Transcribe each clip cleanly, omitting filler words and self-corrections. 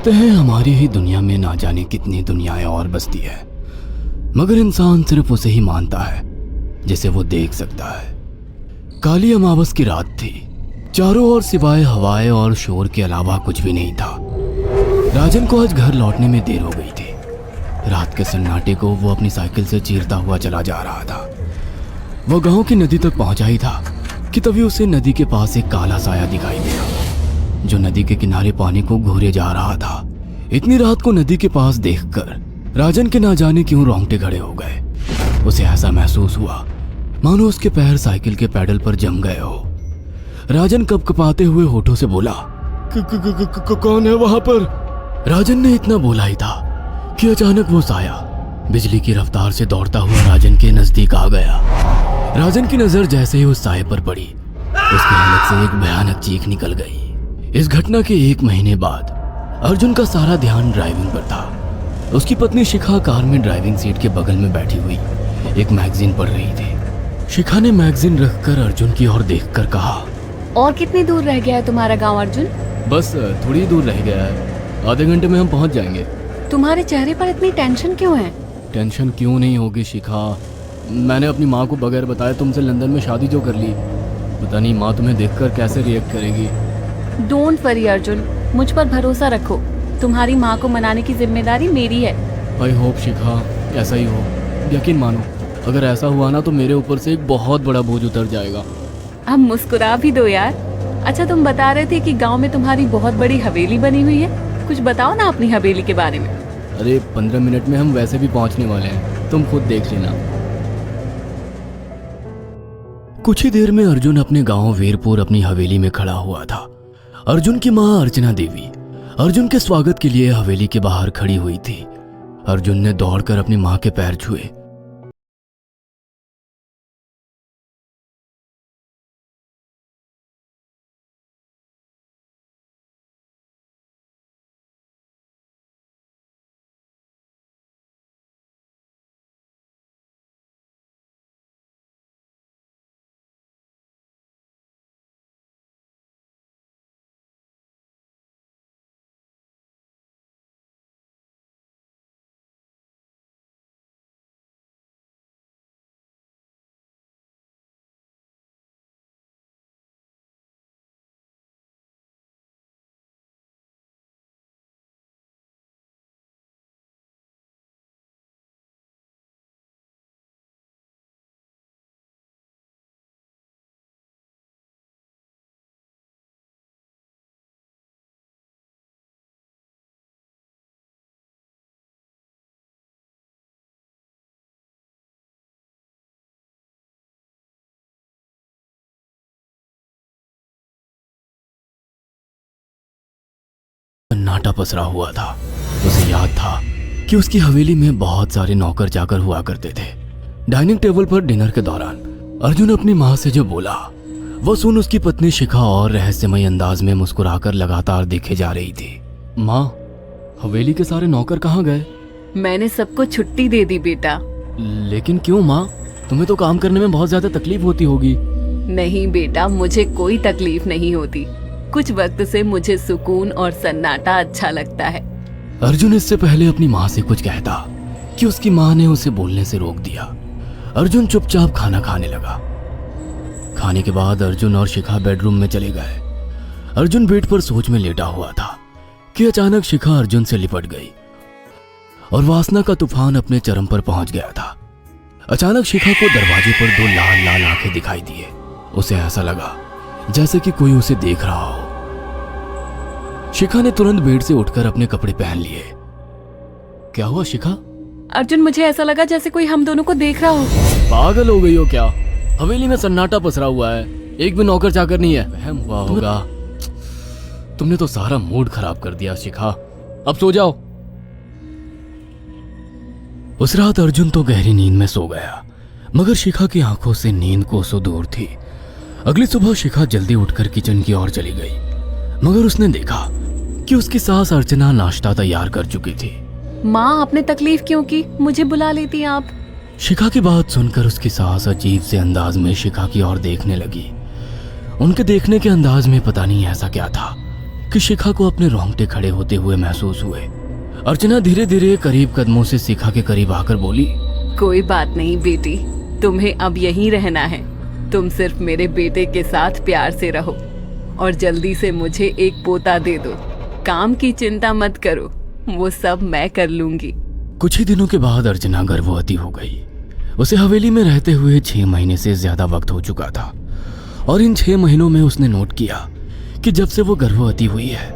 कहते हैं हमारी ही दुनिया में ना जाने कितनी दुनियाएं और बसती है, मगर इंसान सिर्फ उसे ही मानता है जिसे वो देख सकता है। काली अमावस की रात थी। चारों ओर सिवाय हवाएं और शोर के अलावा कुछ भी नहीं था। राजन को आज घर लौटने में देर हो गई थी। रात के सन्नाटे को वो अपनी साइकिल से चीरता हुआ चला जा रहा था। वो गांव की नदी तक पहुंचा ही था कि तभी उसे नदी के पास एक काला साया दिखाई दिया जो नदी के किनारे पानी को घूरे जा रहा था। इतनी रात को नदी के पास देखकर राजन के ना जाने क्यों रोंगटे खड़े हो गए। उसे ऐसा महसूस हुआ मानो उसके पैर साइकिल के पैडल पर जम गए हो। राजन कपकपाते हुए होठों से बोला, कौन है वहां पर? राजन ने इतना बोला ही था कि अचानक वो साया बिजली की रफ्तार से दौड़ता हुआ राजन के नजदीक आ गया। राजन की नजर जैसे ही उस साये पर पड़ी, उसके हलक से एक भयानक चीख निकल गई। इस घटना के 1 महीने बाद अर्जुन का सारा ध्यान ड्राइविंग पर था। उसकी पत्नी शिखा कार में ड्राइविंग सीट के बगल में बैठी हुई एक मैगजीन पढ़ रही थी। शिखा ने मैगजीन रखकर अर्जुन की ओर देखकर कहा, और कितनी दूर रह गया है तुम्हारा गांव अर्जुन? बस थोड़ी दूर रह गया है, आधे घंटे में हम पहुंच जाएंगे। तुम्हारे चेहरे पर इतनी टेंशन क्यों है? टेंशन क्यों नहीं होगी शिखा, मैंने अपनी माँ को बगैर बताए तुमसे लंदन में शादी जो कर ली। पता नहीं माँ तुम्हें देखकर कैसे रिएक्ट करेगी। डोंट वरी अर्जुन, मुझ पर भरोसा रखो। तुम्हारी माँ को मनाने की जिम्मेदारी मेरी है। आई होप शिखा ऐसा ही हो। यकीन मानो अगर ऐसा हुआ ना तो मेरे ऊपर से एक बहुत बड़ा बोझ उतर जाएगा। अब मुस्कुरा भी दो यार। अच्छा, तुम बता रहे थे कि गांव में तुम्हारी बहुत बड़ी हवेली बनी हुई है। कुछ बताओ ना अपनी हवेली के बारे में। अरे 15 मिनट में हम वैसे भी पहुंचने वाले हैं, तुम खुद देख लेना। कुछ ही देर में अर्जुन अपने गांव वीरपुर अपनी हवेली में खड़ा हुआ था। अर्जुन की मां अर्चना देवी अर्जुन के स्वागत के लिए हवेली के बाहर खड़ी हुई थी। अर्जुन ने दौड़कर अपनी मां के पैर छुए। सन्नाटा पसरा हुआ था। उसे याद था कि उसकी हवेली में बहुत सारे नौकर चाकर हुआ करते थे। डाइनिंग टेबल पर डिनर के दौरान अर्जुन अपनी माँ से जो बोला वो सुन उसकी पत्नी शिखा और रहस्यमय अंदाज में मुस्कुराकर लगातार देखे जा रही थी। माँ, हवेली के सारे नौकर कहाँ गए? मैंने सबको छुट्टी दे दी बेटा। लेकिन क्यों माँ, तुम्हें तो काम करने में बहुत ज्यादा तकलीफ होती होगी। नहीं बेटा, मुझे कोई तकलीफ नहीं होती। कुछ वक्त से मुझे सुकून और सन्नाटा अच्छा लगता है। अर्जुन इससे पहले अपनी माँ से कुछ कहता कि उसकी माँ ने उसे बोलने से रोक दिया। अर्जुन चुपचाप खाना खाने लगा। खाने के बाद अर्जुन और शिखा बेडरूम में चले गए। अर्जुन बेड पर सोच में लेटा हुआ था कि अचानक शिखा अर्जुन से लिपट गई और वासना का तूफान अपने चरम पर पहुंच गया था। अचानक शिखा को दरवाजे पर 2 लाल लाल आंखें दिखाई दिए। उसे ऐसा लगा जैसे कि कोई उसे देख रहा हो। शिखा ने तुरंत बेड से उठकर अपने कपड़े पहन लिए। क्या हुआ शिखा? अर्जुन, मुझे ऐसा लगा जैसे कोई हम दोनों को देख रहा हो। पागल हो गई हो क्या? हवेली में सन्नाटा पसरा हुआ है, एक भी नौकर चाकर नहीं है। वहम हुआ होगा। तुमने तो सारा मूड खराब कर दिया शिखा, अब सो जाओ। उस रात अर्जुन तो गहरी नींद में सो गया, मगर शिखा की आंखों से नींद कोसों दूर थी। अगली सुबह शिखा जल्दी उठकर किचन की ओर चली गई, मगर उसने देखा कि उसकी सास अर्चना नाश्ता तैयार कर चुकी थी। माँ, आपने तकलीफ क्यों की? मुझे बुला लेती आप। शिखा की बात सुनकर उसकी सास अजीब से अंदाज में शिखा की ओर देखने लगी। उनके देखने के अंदाज में पता नहीं ऐसा क्या था कि शिखा को अपने रोंगटे खड़े होते हुए महसूस हुए। अर्चना धीरे धीरे करीब कदमों से शिखा के करीब आकर बोली, कोई बात नहीं बेटी, तुम्हें अब यहीं रहना है। तुम सिर्फ मेरे बेटे के साथ प्यार से रहो और जल्दी से मुझे एक पोता दे दो। काम की चिंता मत करो, वो सब मैं कर लूंगी। कुछ ही दिनों के बाद अर्चना गर्भवती हो गई। उसे हवेली में रहते हुए 6 महीने से ज्यादा वक्त हो चुका था और इन 6 महीनों में उसने नोट किया कि जब से वो गर्भवती हुई है,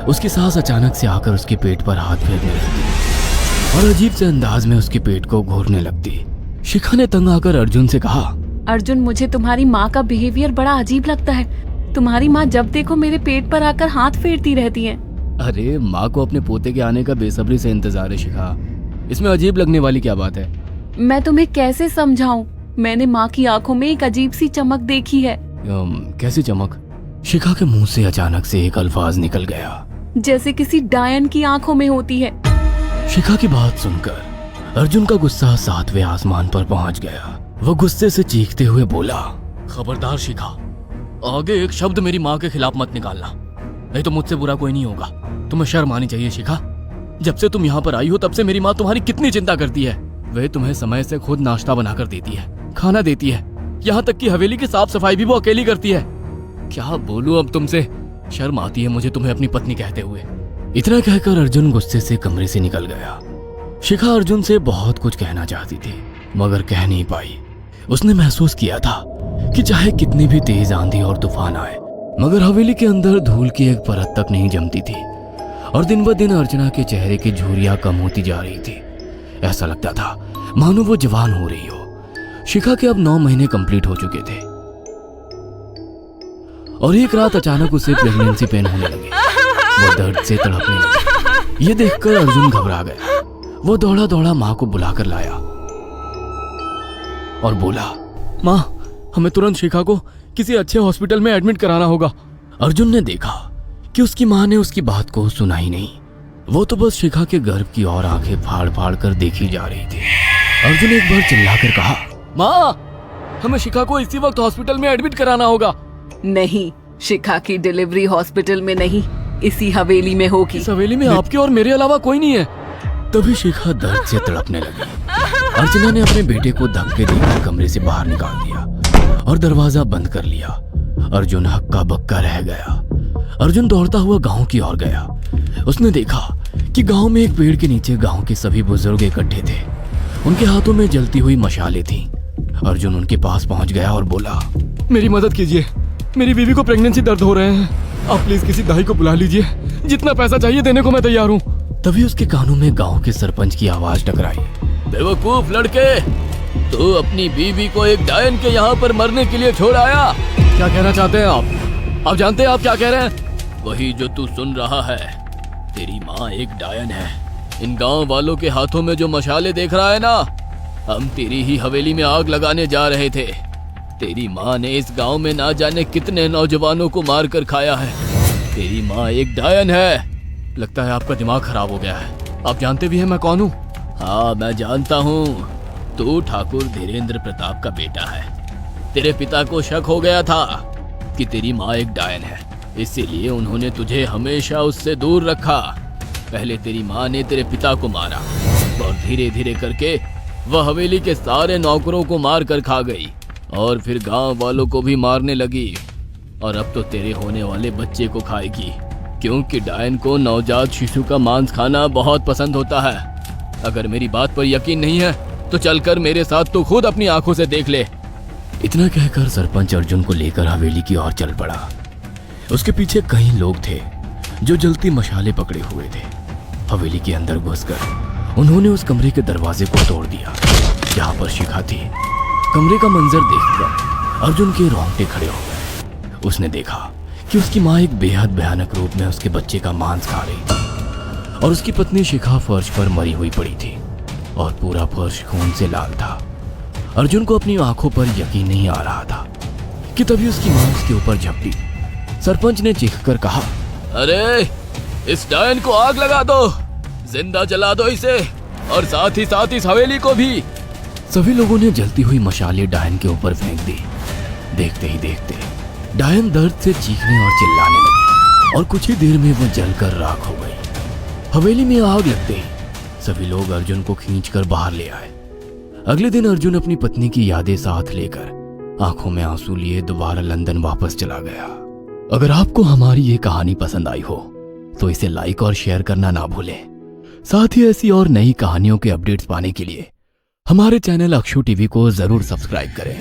उसकी सास अचानक से आकर उसके पेट पर हाथ फेरने लगती और अजीब से अंदाज में उसके पेट को घूरने लगती। शिखा ने तंग आकर अर्जुन से कहा, अर्जुन, मुझे तुम्हारी माँ का बिहेवियर बड़ा अजीब लगता है। तुम्हारी माँ जब देखो मेरे पेट पर आकर हाथ फेरती रहती है। अरे माँ को अपने पोते के आने का बेसब्री से इंतजार है शिखा, इसमें अजीब लगने वाली क्या बात है? मैं तुम्हें कैसे समझाऊं? मैंने माँ की आंखों में एक अजीब सी चमक देखी है। कैसी चमक? शिखा के मुंह से अचानक से एक अल्फाज निकल गया, जैसे किसी डायन की आंखों में होती है। शिखा की बात सुनकर अर्जुन का गुस्सा 7वें आसमान पर पहुंच गया। वो गुस्से से चीखते हुए बोला, खबरदार शिखा, आगे एक शब्द मेरी माँ के खिलाफ मत निकालना, नहीं तो मुझसे बुरा कोई नहीं होगा। तुम्हें शर्म आनी चाहिए शिखा। जब से तुम यहाँ पर आई हो तब से मेरी माँ तुम्हारी कितनी चिंता करती है। वह तुम्हें समय से खुद नाश्ता बनाकर देती है, खाना देती है, यहाँ तक कि हवेली की साफ सफाई भी वो अकेली करती है। क्या बोलूं अब तुमसे, शर्म आती है मुझे तुम्हें अपनी पत्नी कहते हुए। इतना कहकर अर्जुन गुस्से से कमरे से निकल गया। शिखा अर्जुन से बहुत कुछ कहना चाहती थी मगर कह नहीं पाई। उसने महसूस किया था कि चाहे कितनी भी तेज आंधी और तूफान आए, मगर हवेली के अंदर धूल की एक परत तक नहीं जमती थी और दिन ब दिन अर्चना के चेहरे की झुर्रियां कम होती जा रही थी। ऐसा लगता था मानो वो जवान हो रही हो। शिखा के अब 9 महीने कंप्लीट हो चुके थे और एक रात अचानक उसे प्रेगनेंसी पेन होने लगे। वो दर्द से तड़पने लगी। ये देखकर अर्जुन घबरा गया। वो दौड़ा दौड़ा माँ को बुलाकर लाया और बोला, माँ, हमें तुरंत शिखा को किसी अच्छे हॉस्पिटल में एडमिट कराना होगा। अर्जुन ने देखा कि उसकी माँ ने उसकी बात को सुना ही नहीं। वो तो बस शिखा के गर्भ की ओर आंखें फाड़ फाड़ कर देखी जा रही थी। अर्जुन एक बार चिल्लाकर कहा, माँ, हमें शिखा को इसी वक्त हॉस्पिटल में एडमिट कराना होगा। नहीं, शिखा की डिलीवरी हॉस्पिटल में नहीं, इसी हवेली में होगी। इस हवेली में आपके और मेरे अलावा कोई नहीं है। तभी शिखा दर्द से तड़पने लगी। अर्चना ने अपने बेटे को धक्के देकर कमरे से बाहर निकाल दिया और दरवाजा बंद कर लिया। अर्जुन हक्का बक्का रह गया। अर्जुन दौड़ता हुआ गांव की ओर गया। उसने देखा कि गांव में एक पेड़ के नीचे गांव के सभी बुजुर्ग इकट्ठे थे। उनके हाथों में जलती हुई मशालें थीं। अर्जुन उनके पास पहुंच गया और बोला, मेरी मदद कीजिए, मेरी बीवी को प्रेगनेंसी दर्द हो रहे हैं। आप प्लीज किसी दाई को बुला लीजिए, जितना पैसा चाहिए देने को मैं तैयार हूँ। तभी उसके कानों में गांव के सरपंच की आवाज टकराई, बेवकूफ लड़के, तू अपनी बीवी को एक डायन के यहाँ पर मरने के लिए छोड़ आया। क्या कहना चाहते हैं आप? आप जानते हैं आप क्या कह रहे हैं? वही जो तू सुन रहा है। तेरी माँ एक डायन है। इन गांव वालों के हाथों में जो मशाले देख रहा है ना, हम तेरी ही हवेली में आग लगाने जा रहे थे। तेरी माँ ने इस गांव में ना जाने कितने नौजवानों को मार कर खाया है। तेरी माँ एक डायन है। लगता है आपका दिमाग खराब हो गया है। आप जानते भी हैं मैं कौन हूँ? हाँ, मैं जानता हूँ। तू ठाकुर धीरेन्द्र प्रताप का बेटा है। तेरे पिता को शक हो गया था कि तेरी माँ एक डायन है, इसीलिए उन्होंने तुझे हमेशा उससे दूर रखा। पहले तेरी माँ ने तेरे पिता को मारा और धीरे धीरे करके वह हवेली के सारे नौकरों को मार कर खा गई और फिर गांव वालों को भी मारने लगी। और अब तो तेरे होने वाले बच्चे को खाएगी, क्योंकि डायन को नवजात शिशु का मांस खाना बहुत पसंद होता है। अगर मेरी बात पर यकीन नहीं है तो चलकर मेरे साथ तो खुद अपनी आंखों से देख ले। इतना कहकर सरपंच अर्जुन को लेकर हवेली की ओर चल पड़ा। उसके पीछे कई लोग थे जो जलती मशाले पकड़े हुए थे। हवेली के अंदर घुसकर उन्होंने उस कमरे के दरवाजे को तोड़ दिया जहाँ पर शिखा थी। कमरे का मंजर देखकर अर्जुन के रोंगटे खड़े हो गए। उसने देखा कि उसकी माँ एक बेहद भयानक रूप में उसके बच्चे का मांस खा रही थी और उसकी पत्नी शिखा फर्श पर मरी हुई पड़ी थी और पूरा फर्श खून से लाल था। अर्जुन को अपनी आंखों पर यकीन नहीं आ रहा था कि तभी उसकी माँ उसके ऊपर झपटी। सरपंच ने चीखकर कहा, अरे इस डायन को आग लगा दो, जिंदा जला दो इसे और साथ ही साथ इस हवेली को भी। सभी लोगों ने जलती हुई मशाले डायन के ऊपर फेंक दी। देखते ही देखते डायन दर्द से चीखने और चिल्लाने लगी। और कुछ ही देर में वो जलकर राख हो गई। हवेली में आग लगते ही सभी लोग अर्जुन को खींचकर बाहर ले आए। अगले दिन अर्जुन अपनी पत्नी की यादें साथ लेकर आंखों में आंसू लिए दोबारा लंदन वापस चला गया। अगर आपको हमारी ये कहानी पसंद आई हो तो इसे लाइक और शेयर करना ना भूलें। साथ ही ऐसी और नई कहानियों के अपडेट्स पाने के लिए हमारे चैनल अक्षु टीवी को जरूर सब्सक्राइब करें।